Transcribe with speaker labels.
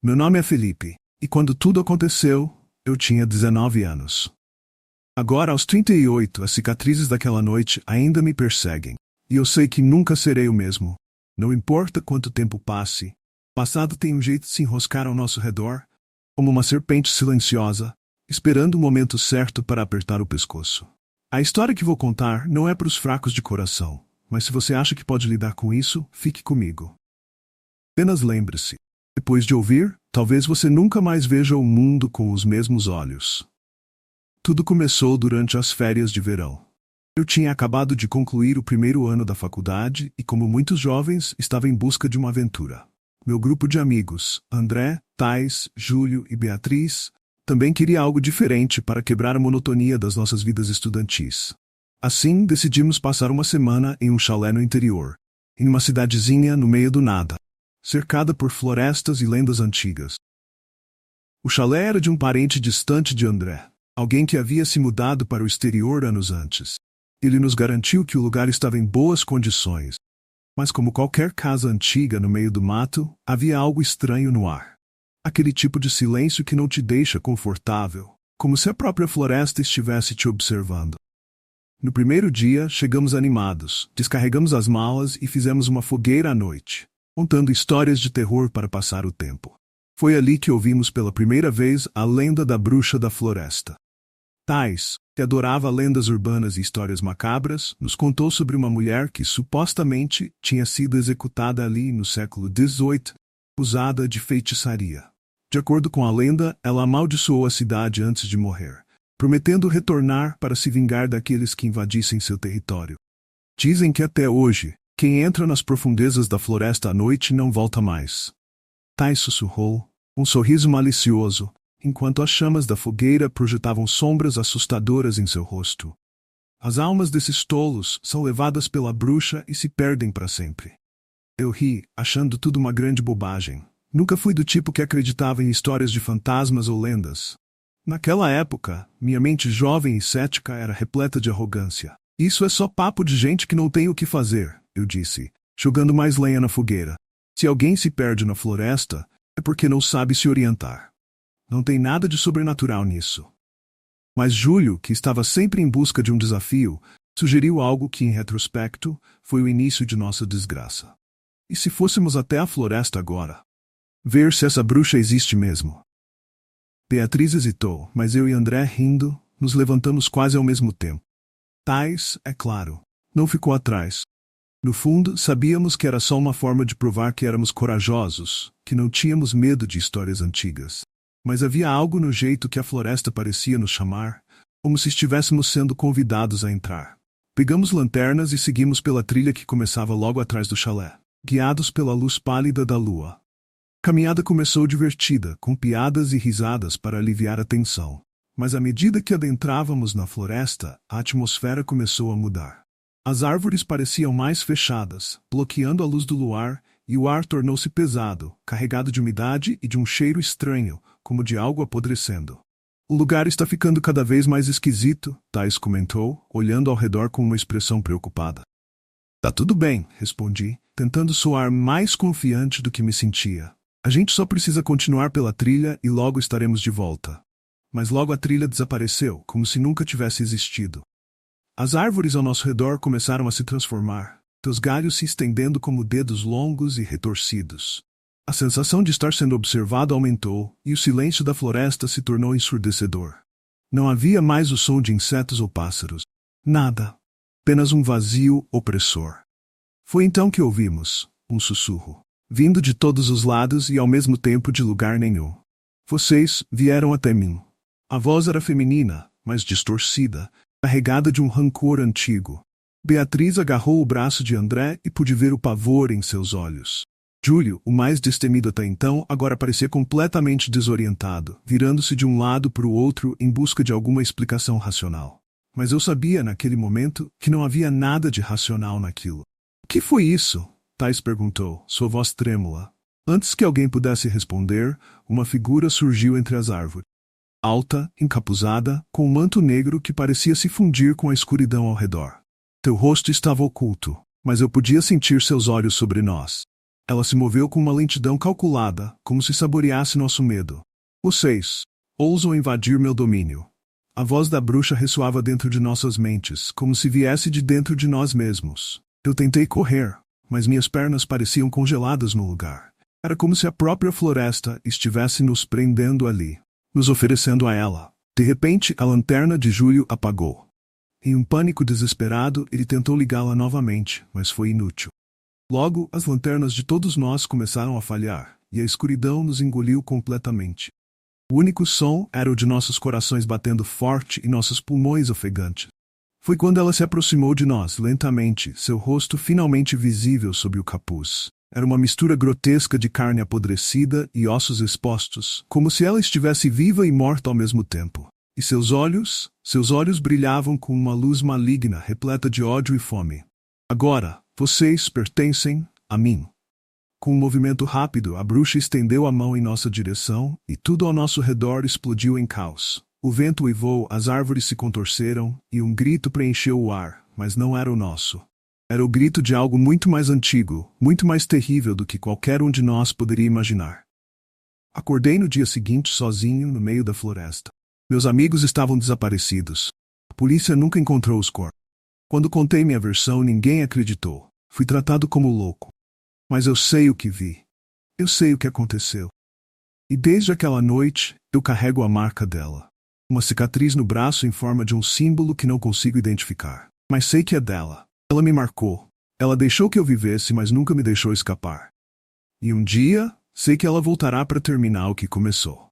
Speaker 1: Meu nome é Felipe, e quando tudo aconteceu, eu tinha 19 anos. Agora, aos 38, as cicatrizes daquela noite ainda me perseguem. E eu sei que nunca serei o mesmo. Não importa quanto tempo passe. O passado tem um jeito de se enroscar ao nosso redor, como uma serpente silenciosa, esperando o momento certo para apertar o pescoço. A história que vou contar não é para os fracos de coração, mas se você acha que pode lidar com isso, fique comigo. Apenas lembre-se. Depois de ouvir, talvez você nunca mais veja o mundo com os mesmos olhos. Tudo começou durante as férias de verão. Eu tinha acabado de concluir o primeiro ano da faculdade e, como muitos jovens, estava em busca de uma aventura. Meu grupo de amigos, André, Thais, Júlio e Beatriz, também queria algo diferente para quebrar a monotonia das nossas vidas estudantis. Assim, decidimos passar uma semana em um chalé no interior, em uma cidadezinha no meio do nada, cercada por florestas e lendas antigas. O chalé era de um parente distante de André, alguém que havia se mudado para o exterior anos antes. Ele nos garantiu que o lugar estava em boas condições. Mas como qualquer casa antiga no meio do mato, havia algo estranho no ar. Aquele tipo de silêncio que não te deixa confortável, como se a própria floresta estivesse te observando. No primeiro dia, chegamos animados, descarregamos as malas e fizemos uma fogueira à noite, contando histórias de terror para passar o tempo. Foi ali que ouvimos pela primeira vez a lenda da bruxa da floresta. Thais, que adorava lendas urbanas e histórias macabras, nos contou sobre uma mulher que supostamente tinha sido executada ali no século XVIII, acusada de feitiçaria. De acordo com a lenda, ela amaldiçoou a cidade antes de morrer, prometendo retornar para se vingar daqueles que invadissem seu território. Dizem que até hoje, quem entra nas profundezas da floresta à noite não volta mais. Thais sussurrou, um sorriso malicioso, enquanto as chamas da fogueira projetavam sombras assustadoras em seu rosto. As almas desses tolos são levadas pela bruxa e se perdem para sempre. Eu ri, achando tudo uma grande bobagem. Nunca fui do tipo que acreditava em histórias de fantasmas ou lendas. Naquela época, minha mente jovem e cética era repleta de arrogância. Isso é só papo de gente que não tem o que fazer, eu disse, jogando mais lenha na fogueira. Se alguém se perde na floresta, é porque não sabe se orientar. Não tem nada de sobrenatural nisso. Mas Júlio, que estava sempre em busca de um desafio, sugeriu algo que, em retrospecto, foi o início de nossa desgraça. E se fôssemos até a floresta agora? Ver se essa bruxa existe mesmo. Beatriz hesitou, mas eu e André, rindo, nos levantamos quase ao mesmo tempo. Thais, é claro, não ficou atrás. No fundo, sabíamos que era só uma forma de provar que éramos corajosos, que não tínhamos medo de histórias antigas. Mas havia algo no jeito que a floresta parecia nos chamar, como se estivéssemos sendo convidados a entrar. Pegamos lanternas e seguimos pela trilha que começava logo atrás do chalé, guiados pela luz pálida da lua. A caminhada começou divertida, com piadas e risadas para aliviar a tensão. Mas à medida que adentrávamos na floresta, a atmosfera começou a mudar. As árvores pareciam mais fechadas, bloqueando a luz do luar, e o ar tornou-se pesado, carregado de umidade e de um cheiro estranho, como de algo apodrecendo. O lugar está ficando cada vez mais esquisito, Thais comentou, olhando ao redor com uma expressão preocupada. Tá tudo bem, respondi, tentando soar mais confiante do que me sentia. A gente só precisa continuar pela trilha e logo estaremos de volta. Mas logo a trilha desapareceu, como se nunca tivesse existido. As árvores ao nosso redor começaram a se transformar, seus galhos se estendendo como dedos longos e retorcidos. A sensação de estar sendo observado aumentou, e o silêncio da floresta se tornou ensurdecedor. Não havia mais o som de insetos ou pássaros. Nada. Apenas um vazio opressor. Foi então que ouvimos um sussurro, vindo de todos os lados e ao mesmo tempo de lugar nenhum. Vocês vieram até mim. A voz era feminina, mas distorcida, carregada de um rancor antigo. Beatriz agarrou o braço de André e pude ver o pavor em seus olhos. Júlio, o mais destemido até então, agora parecia completamente desorientado, virando-se de um lado para o outro em busca de alguma explicação racional. Mas eu sabia, naquele momento, que não havia nada de racional naquilo. O que foi isso? Thais perguntou, sua voz trêmula. Antes que alguém pudesse responder, uma figura surgiu entre as árvores. Alta, encapuzada, com um manto negro que parecia se fundir com a escuridão ao redor. Seu rosto estava oculto, mas eu podia sentir seus olhos sobre nós. Ela se moveu com uma lentidão calculada, como se saboreasse nosso medo. Vocês ousam invadir meu domínio. A voz da bruxa ressoava dentro de nossas mentes, como se viesse de dentro de nós mesmos. Eu tentei correr, mas minhas pernas pareciam congeladas no lugar. Era como se a própria floresta estivesse nos prendendo ali, nos oferecendo a ela. De repente, a lanterna de Júlio apagou. Em um pânico desesperado, ele tentou ligá-la novamente, mas foi inútil. Logo, as lanternas de todos nós começaram a falhar, e a escuridão nos engoliu completamente. O único som era o de nossos corações batendo forte e nossos pulmões ofegantes. Foi quando ela se aproximou de nós, lentamente, seu rosto finalmente visível sob o capuz. Era uma mistura grotesca de carne apodrecida e ossos expostos, como se ela estivesse viva e morta ao mesmo tempo. E seus olhos brilhavam com uma luz maligna, repleta de ódio e fome. Agora, vocês pertencem a mim. Com um movimento rápido, a bruxa estendeu a mão em nossa direção, e tudo ao nosso redor explodiu em caos. O vento uivou, as árvores se contorceram, e um grito preencheu o ar, mas não era o nosso. Era o grito de algo muito mais antigo, muito mais terrível do que qualquer um de nós poderia imaginar. Acordei no dia seguinte sozinho no meio da floresta. Meus amigos estavam desaparecidos. A polícia nunca encontrou os corpos. Quando contei minha versão, ninguém acreditou. Fui tratado como louco. Mas eu sei o que vi. Eu sei o que aconteceu. E desde aquela noite, eu carrego a marca dela. Uma cicatriz no braço em forma de um símbolo que não consigo identificar. Mas sei que é dela. Ela me marcou. Ela deixou que eu vivesse, mas nunca me deixou escapar. E um dia, sei que ela voltará para terminar o que começou.